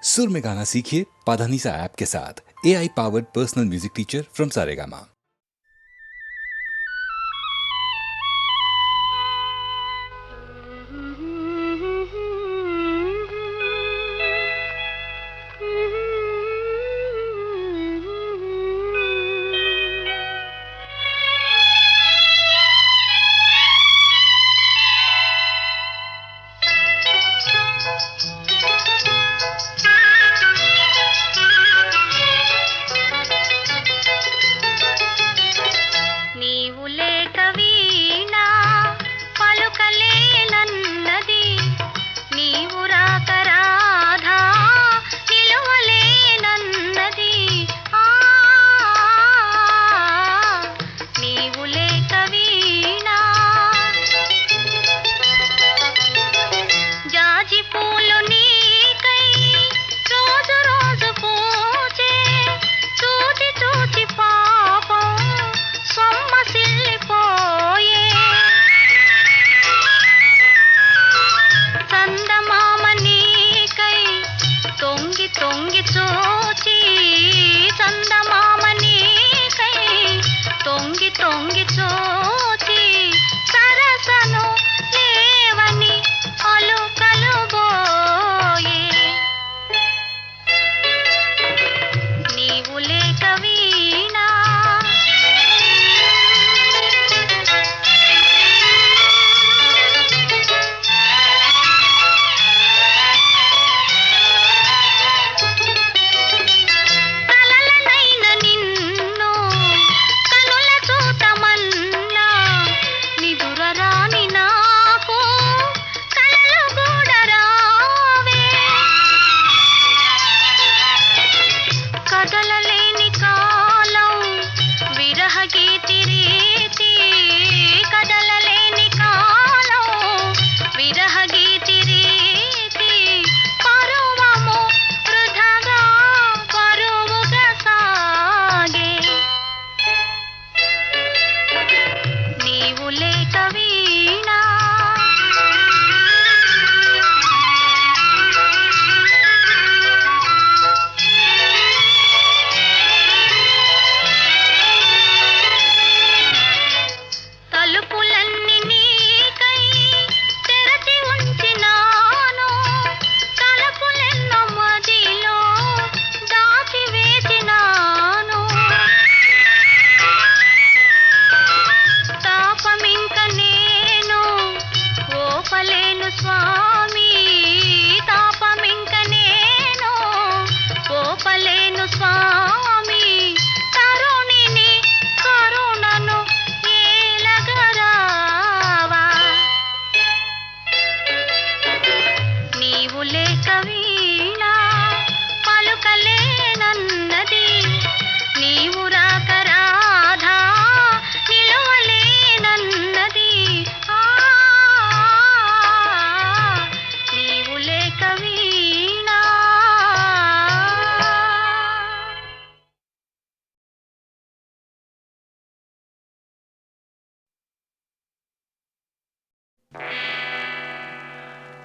सुर में गाना सीखिए पाधानीसा ऐप के साथ। AI powered personal music teacher from Saregama.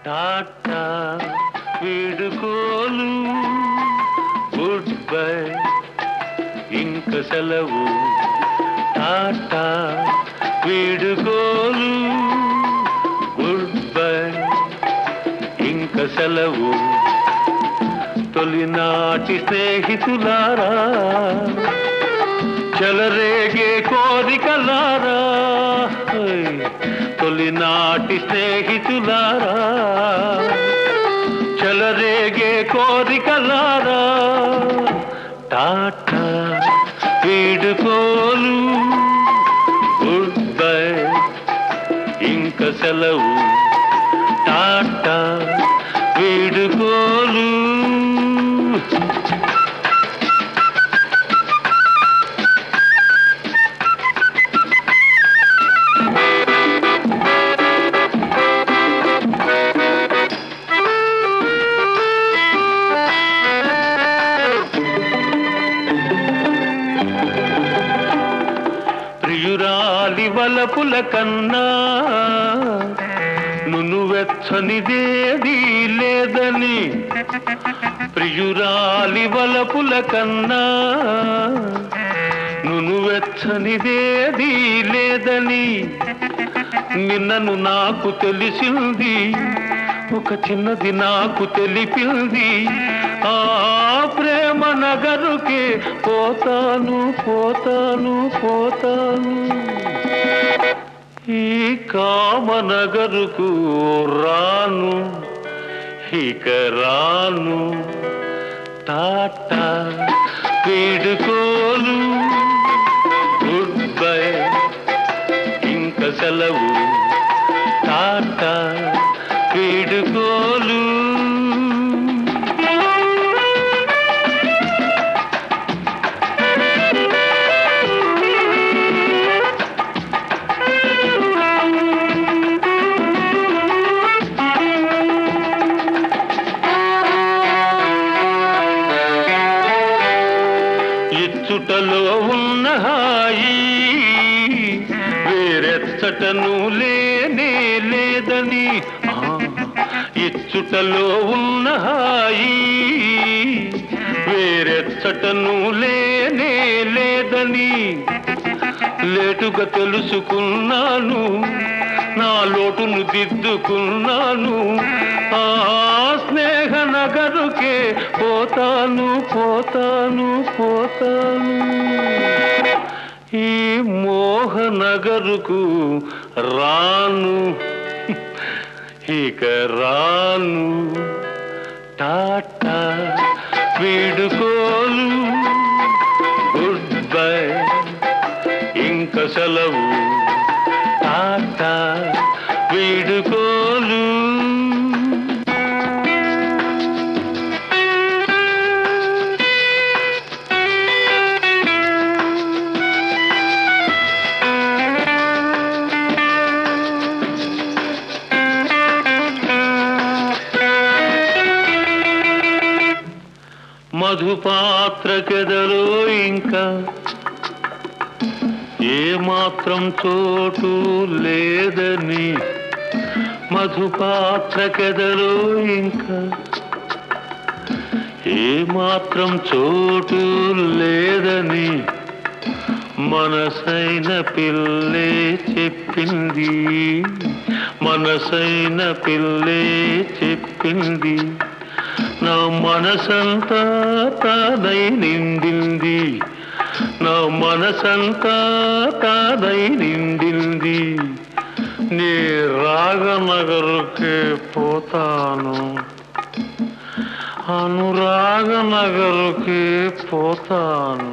టాటా వీడుకోలు గుడ్ బై ఇంక సెలవు టాటా వీడుకోలు గుడ్ బై ఇంక సెలవు తొలినాటి స్నేహితులారా చెలరేగే కోరికలారా తొలినాటి స్నేహితులారా చెలరేగే కోరికలారా టాటా వీడుకోలు గుడ్ బై ఇంక సెలవు టాటా వీడుకోలు వలపుల కన్నా నువ్వెచ్చనిదేదీ లేదని ప్రియురాలి వలపుల కన్నా నువ్వెచ్చనిదేదీ లేదని నిన్నను నాకు తెలిసింది, ఒక చిన్నది నాకు తెలిపింది. ఆ ప్రేమ నగరుకే పోతాను పోతాను పోతాను, ఈ కామనగరుకు రాను ఇక రాను. టాటా వీడుకోలు, గుడ్ బై ఇంక సెలవు. టాటా వీడుకోలు. ఇచ్చుటలో ఉన్న హాయి వేరెచ్చటను లేనే లేదని, ఇచ్చుటలో ఉన్న హాయి వేరెచ్చటను లేనే లేదని లేటుగా తెలుసుకున్నాను, నా లోటును దిద్దుకున్నాను. ఆ స్నేహ నగరుకే పోతాను పోతాను పోతాను, ఈ మోహ నగరుకు రాను ఇక రాను. టాటా వీడుకోలు, గుడ్ బై ఇంక సెలవు. టాటా వీడుకోలు. మధుపాత్రకెదలో ఇంకా ఏమాత్రం చోటు లేదని, మధుపాత్రకెదలో ఇంకా ఏమాత్రం చోటు లేదని మనసైన పిల్లే చెప్పింది, మనసైన పిల్లే చెప్పింది. నా మనసంతా తానై నిండింది, నా మనసంతా తానై నిండింది. నీ రాగనగరుకే పోతాను, అనురాగనగరుకే పోతాను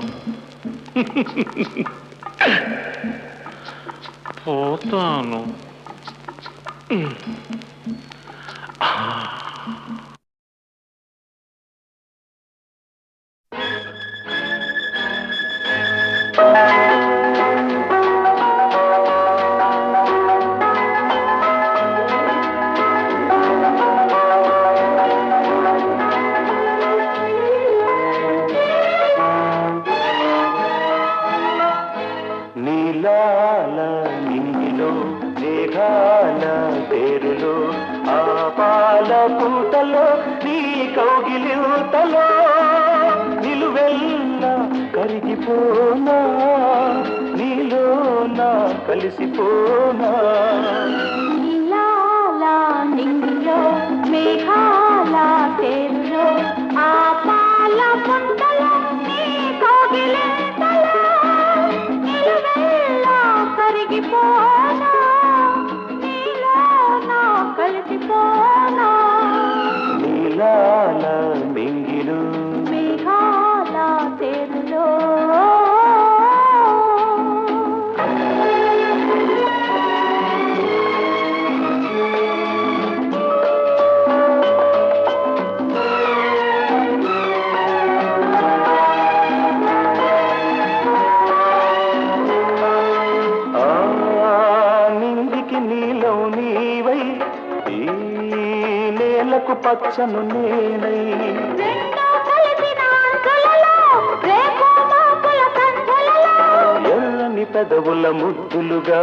పోతాను. నీలాల నింగిలో మేఘాల పేరులో ఆ పాల పూటలో నీ కౌగిలితలో నిలువెల్లా కరిగిపోనా, నీలో నా కలిసిపోనా. నీలాల నింగిలో మేఘాల పేరులో ఆ పాల పుంటలో నీ కౌగిలింతలో నిలువెల్లా కరిగిపోనా, నీలో నా కలిసిపోనా. నీలాల మింగిలో మేఘాల పేరులో నేలకు పచ్చను నేనై కలిసిన అంచులలో రేపు మాపుల కంచులలో ఎర్రని పెదవుల ముద్దులుగా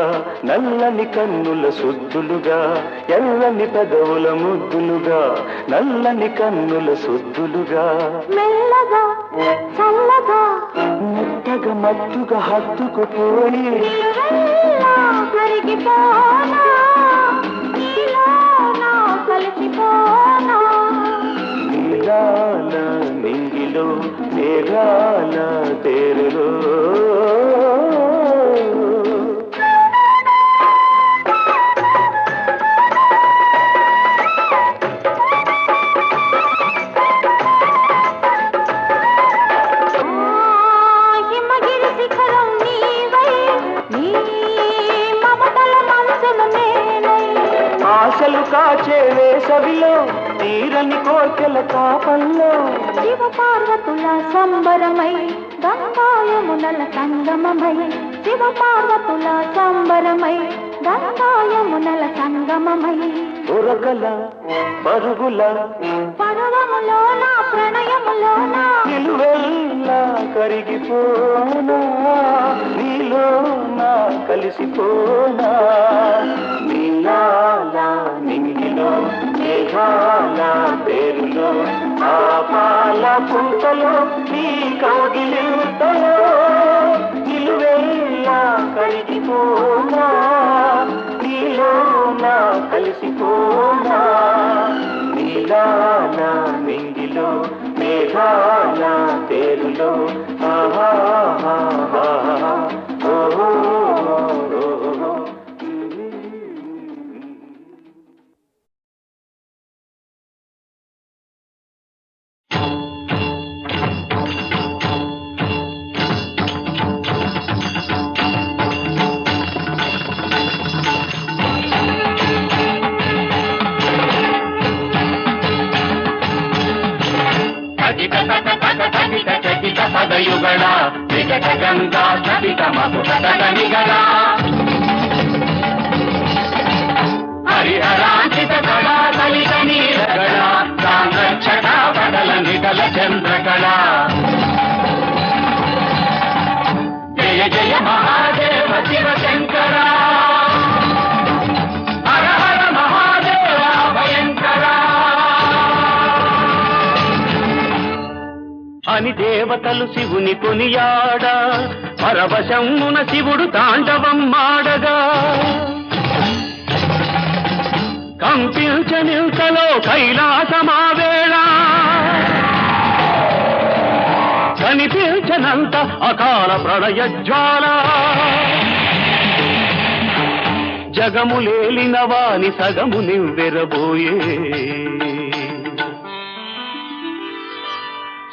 నల్లని కన్నుల సుద్దులుగా ఎల్లని పెదవుల ముద్దులుగా నల్లని కన్నుల సుద్దులుగా మెల్లగా చల్లగా మెత్తగా మత్తుగా హత్తుకుపోయి నీవెల్లా కరిగిపోనా నీలో నా కలిసిపోనా నీలాల నింగిలో మేఘాల తేరులో హిమగిరి శిఖరం నీవై నీ మమతల మనసును నేనై ఆశలు కాచే వేసవిలో తీరని కోర్కెల కాపంలో శివ పార్వతుల సంబరమై గంగాయమునల సంగమమై శివ పార్వతుల సంబరమై గంగాయమునల సంగమమై ఉరకల పరుగుల పర్వములోన ప్రణయములోన నిలువెల్లా కరిగిపోనా నీలో నా కలిసిపోనా నీలాల నింగిలో మేఘాల పేరులో ఆ పాల పుంతలో నీ కౌగిలింతలో నిలువెల్లా కరిగిపోనా నీలో నా కలిసిపోనా నీలాల నింగిలో మేఘాల తేరులో ఆహా ಪದಯುಗಳ ವಿಕಟ ಗಂಧ ಸ್ಥಪಿತ ಮಧುಕಟನಿಗಳ ಹರಿಹರಾಂಚಿತ ಕಳಾ ಕಲಿತ ನೀರಗಳ ಸಾಂಗಕ್ಷಕ ಬದಲ ನಿಗಲ ಚಂದ್ರಕಳ ಜಯ ಜಯ ಮಹಾದೇವ ಶಿವಶಂಕರ ಹರ ಹರ ಮಹಾದೇವ ಭಯಂಕರ అని దేవతలు శివుని కొనియాడ పరవశమున శివుడు తాండవం మాడగా కంపించనింతలో కైలాసమావేళ కనిపించనంత అకాల ప్రళయ జ్వాల జగములేలిన వాని సగము నివ్వెరబోయే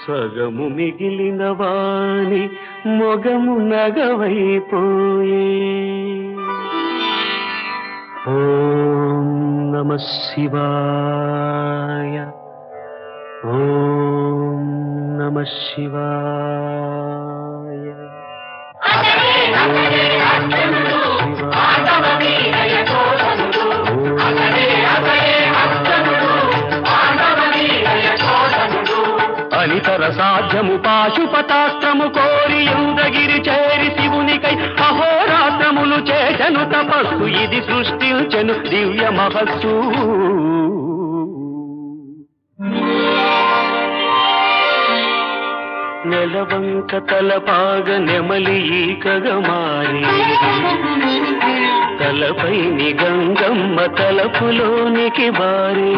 సగము మిగిలిన వాణి మొగము నగవైపోయే ఓం నమః శివాయ ఓం నమః శివాయ అనితర సాధ్యము పాశుపతాస్త్రము కోరి ఇంద్రగిరి చేరి శివునికై అహోరాత్రములు చేసెను తపస్సు ఇది సృష్టించెను దివ్య మహస్సు నెలవంక తలపాగ నెమలి ఈకగా మారి తలపై గంగమ్మ తలపులోనికి బారి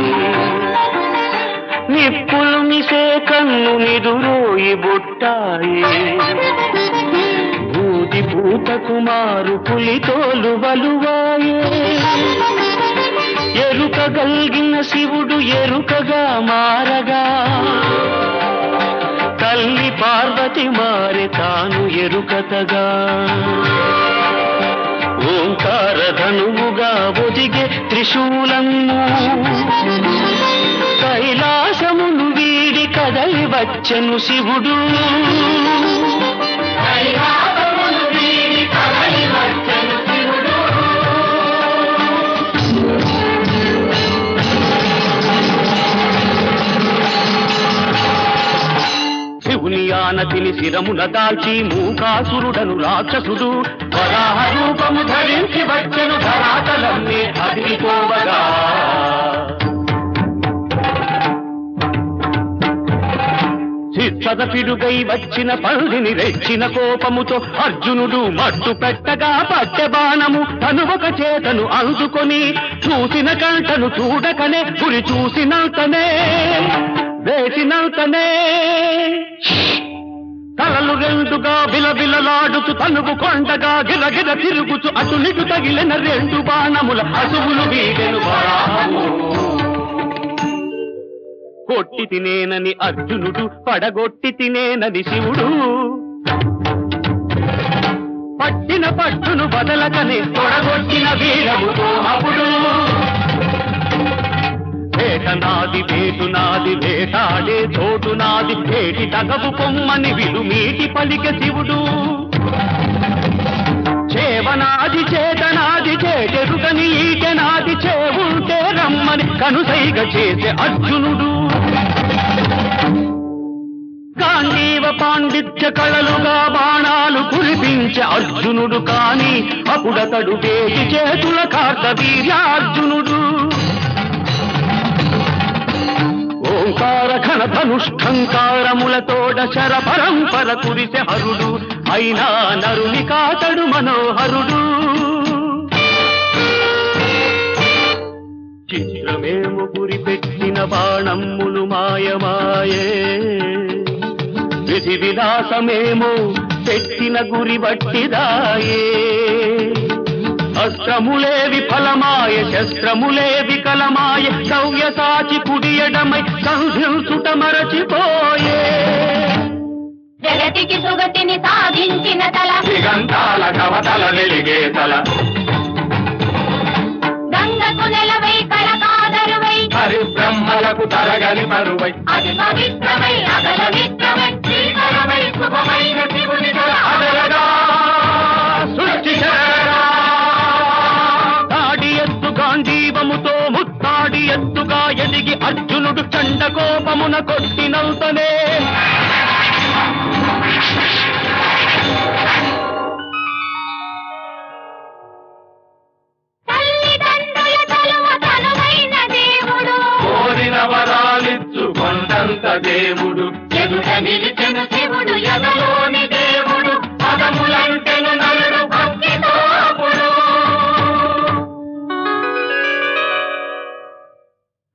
నిప్పులు మిసే కన్ను నిదురోయి బుట్టాయి బూది పూత కుమారు పులితోలు వలువాయే ఎరుక గల్గిన శివుడు ఎరుకగా మారగా తల్లి పార్వతి మారె తాను ఎరుకతగా ఓంకార ధనువుగా ఒదిగే త్రిశూలము కైలాసమును వీడి కదలి వచ్చెను శివుడు కైలాసమును వీడి కదలి వచ్చెను శివుడు శివుని మూలగాన తిని శిరమున దాల్చి మూకాసురుడను రాక్షసుడు వరాహ రూపము ధరించి వచ్చెను ధరాతలన్నీ అదిరిపోవగా చిత్తదపిడుగై వచ్చిన పల్లిని రెచ్చిన కోపముతో అర్జునుడు మట్టు పెట్టగా పట్టె బాణము తనువక చేతను అందుకొని చూసిన కంటను చూడకనే గురి చూసినంతనే వేసినంతనే తలలు రెండుగా బిలబిలలాడుతూ తనువు కొండగా గిరగిర తిరుగుచు అటునిటు తగిలిన రెండు బాణముల అసువులు వీడెను వరాహము కొట్టి తినేనని అర్జునుడు పడగొట్టి తినేనని శివుడు పట్టిన పట్టును బదలకనే తొడగొట్టిన వీరముతో అప్పుడు వేట నాది వేటు నాది వేటాడే చోటు నాది వేటి తగవు కొమ్మని విలుమీటి పలిక శివుడు చేవనాది చేతనాది చేటెరుకని ఈటెనాది చేవుంటే రమ్మని కనుసైగ చేసే అర్జునుడు గాంధీవ పాండిత్య కళలుగా బాణాలు కురిపించే అర్జునుడు కాని అప్పుడతడు వేటి చేతుల కార్తవీర్యార్జునుడు ఓంకార ఘన ధనుష్ఠంకారములతోడ శర పరంపర కురిసె హరుడు అయినా నరుని కాతడు మనోహరుడు చిత్రమేము గురి పెట్టిన బాణమ్ములు మాయమాయే విధి విలాసమేమో పెట్టిన గురి బట్టిదాయే అస్త్రములే విఫలమాయ శస్త్రములే వికలమాయ సౌయ సాచి కుడియడమై సంధించుట మరచిపోయే జగతికి సుగతిని సాధించిన తల దిగంతాల కవతల వెలిగే తల గంగకు నెలవై కళకాదరువై హరిబ్రహ్మలకు తరగని పరువై అది పవిత్రమై అగల మిత్రమై శ్రీకరమై శుభమైన శివుని తల అదరగా సృష్టి చేరా తాడి ఎత్తు గాంధీవముతో ముత్తాడి ఎత్తుగా ఎదిగి అర్జునుడు చండ కోపమున కొట్టినవుతనే తల్లిదండ్రుల తలువ తనువైన దేవుడు కోరిన వరాలిచ్చు కొండంత దేవుడు ఎదుట నిలిచిన శివుడు ఎదలోని దేవుడు పదములంటెను నరుడు భక్తితో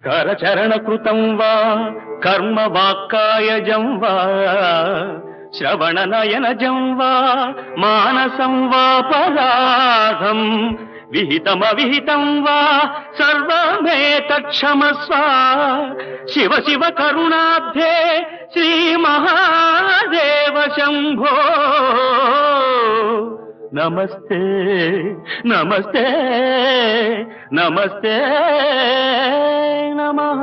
కరచరణ కృతం వా కర్మ వాక్కాయజం వా శ్రవణ నయనజం వా మానసం వా పరాధం విహితమవిహితం వా సర్వమే తక్షమస్వ శివ శివ కరుణాబ్ధే శ్రీ మహాదేవ శంభో నమస్తే నమస్తే నమస్తే నమః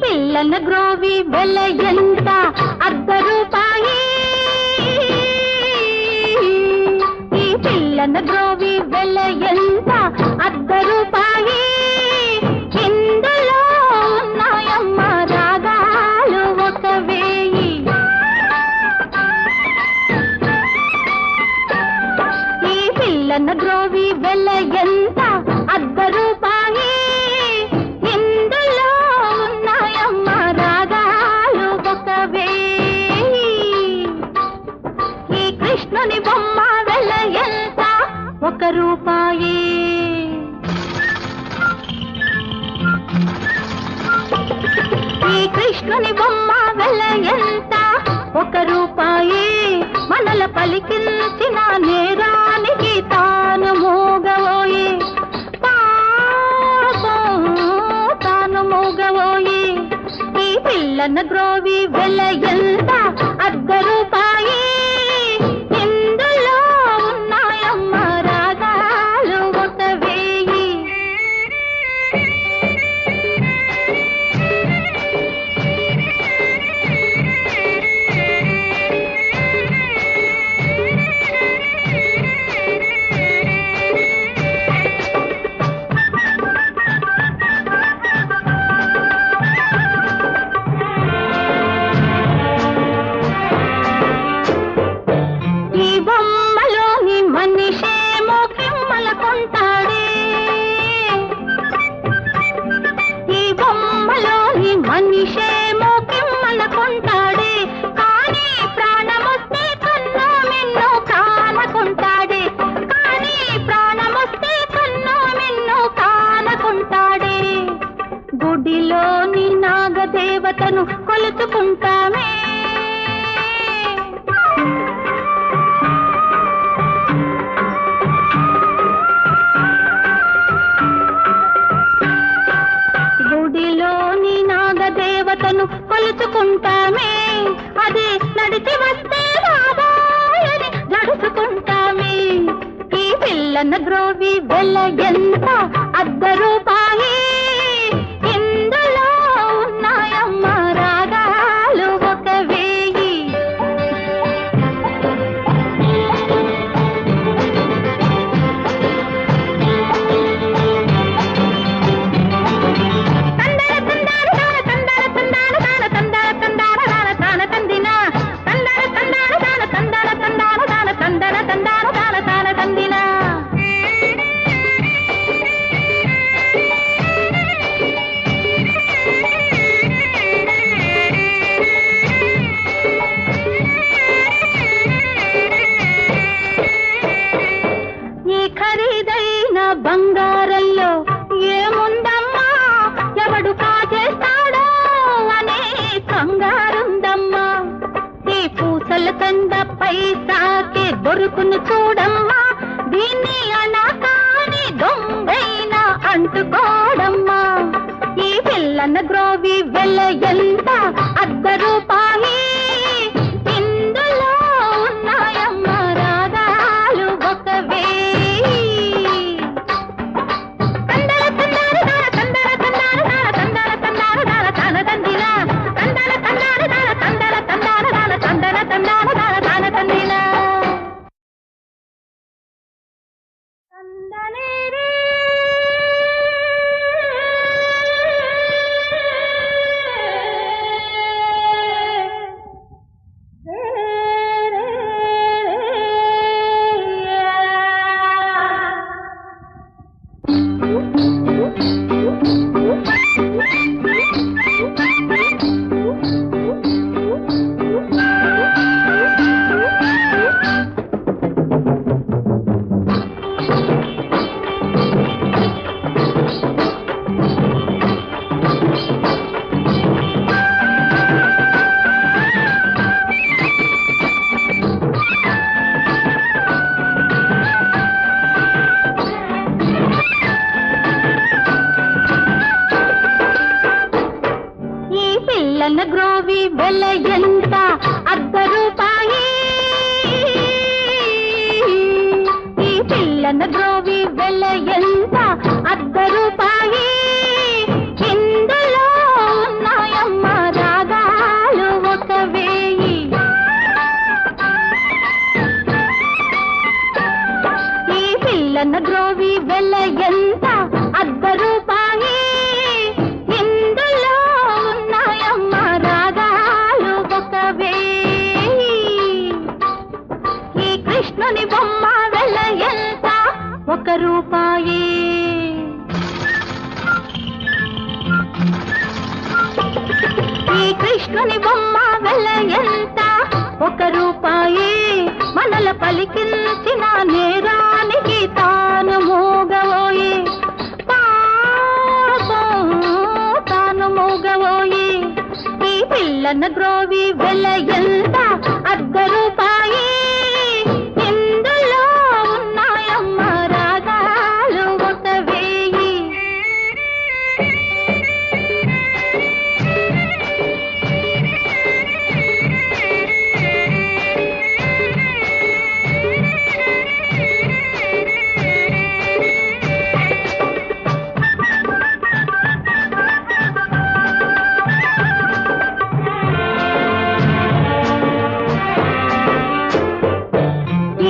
పిల్లన గ్రోవి వెల ఎంత అర్ధ రూపాయి ఈ పిల్లన గ్రోవి వెల ఎంత అర్ధ రూపాయి ఇందులో ఉన్నాయమ్మ రాగాలు 1000 ఈ పిల్లన గ్రోవి వెల ఎంత అర్ధ రూపాయి కృష్ణుని బొమ్మ వెల ఎంత 1 రూపాయి కృష్ణుని బొమ్మ వెల ఎంత? 1 రూపాయి. మనల పలికించిన నేరానికి తాను మూగవోయి, పాపం తాను మూగవోయి. ఈ పిల్లన గ్రోవి వెల ఎంత? 1 రూపాయి. ఇందులో ఉన్నాయమ్మ రాగాలు 1,000. ఈ బొమ్మలోని మనిషేమో కిమ్మల కొంటాడే, ఈ బొమ్మలోని మనిషేమో కిమ్మల కొంటాడే. కానీ ప్రాణమొస్తే కన్నో మిన్నో కానకుంటాడే, కానీ ప్రాణమొస్తే కన్నో మిన్నో కానకుంటాడే. గుడిలోని నాగదేవతను కొలుచుకుంటామే, గుడిలోని నాగదేవతను కొలుచుకుంటామే. అది నడిచి వస్తే రాబోయని నడుచుకుంటామే. ఈ పిల్లన గ్రోవి వెల ఎంత? 1 రూపాయి. ఇందులో ఉన్నాయమ్మ రాగాలు 1,000. ఈ ఖరీదైన బంగారంలో ఏముందమ్మా, ఎవడు కాజేస్తాడో అనే కంగారుందమ్మా. ఈ పూసల తండ పైసాకే దొరుకును చూడమ్మా, దీన్ని అనకాని దొంగైన అంటుకోడమ్మా. ఈ పిల్లన గ్రోవి వెల ఎంత? 1 రూపాయి. ఇందులో ఉన్నాయమ్మ రాగాలు 1,000. తందర తందార దార తందర తందార దార తందర తందార దార తాన తందిన, తందర తందార దార తందర తందార దార తందర తందార దార తాన తందిన. తందనేరే పిల్లన గ్రోవి వెల ఎంత? 1 రూపాయి. ఈ పిల్లన గ్రోవి వెల ఎంత? 1 రూపాయి. ఇందులో ఉన్నాయమ్మ రాగాలు 1,000. ఈ పిల్లన గ్రోవి వెల ఎంత? 1 రూపాయి. ఇందులో ఉన్నాయమ్మ రాగాలు 1,000. ఈ కృష్ణుని బొమ్మ వెల ఎంత? 1 రూపాయి. ఈ కృష్ణుని బొమ్మ వెల ఎంత? 1 రూపాయి. మనల పలికించిన నేరానికి తాను మూగవోయి, పాపం తాను మూగవోయి. ఈ పిల్లన గ్రోవి వెల ఎంత అర్ధ రూపాయి ఇందులో ఉన్నాయమ్మ రాగాలు 1,000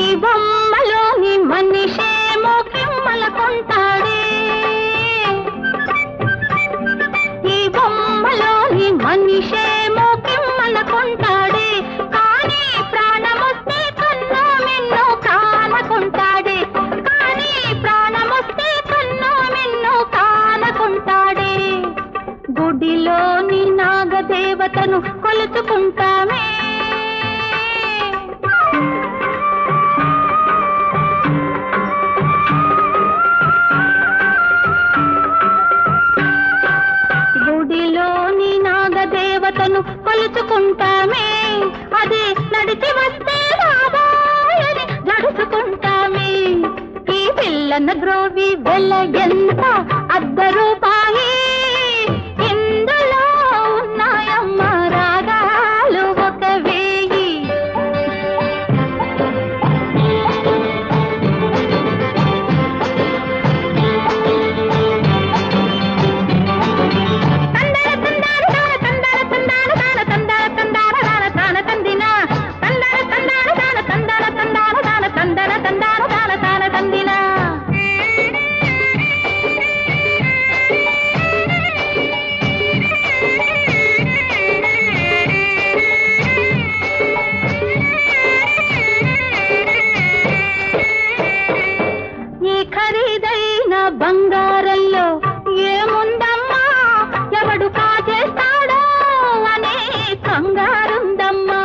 ఈ బొమ్మలోని మనిషేమో కిమ్మల కొంటాడే ఈ బొమ్మలోని మనిషేమో కిమ్మల కొంటాడే కానీ ప్రాణమొస్తే కన్ను మిన్ను కానకుంటాడే కానీ ప్రాణమొస్తే కన్ను మిన్ను కానకుంటాడే గుడిలోని నాగదేవతను కొలుచుకుంటామే గుడిలోని నాగదేవతను కొలుచుకుంటామే అది నడిచి వస్తే రాబోయని నడుచుకుంటామే ఈ పిల్లన గ్రోవి వెల ఎంత అర్ధ రూపాయి ఇందులో ఉన్నాయమ్మ రాగాలు 1,000 ఈ ఖరీదైన బంగారంలో ఏముందమ్మా ఎవడు కాజేస్తాడో అనే కంగారుందమ్మా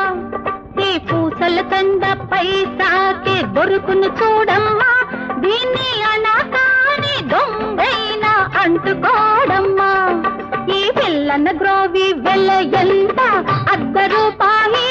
ఈ పూసల కంద పైసాకే దొరుకును చూడమ్మా దీన్ని అనకాని దొంగైనా అంటుకోడమ్మా ఈ పిల్లన గ్రోవి వెల ఎంత అర్ధ రూపాయి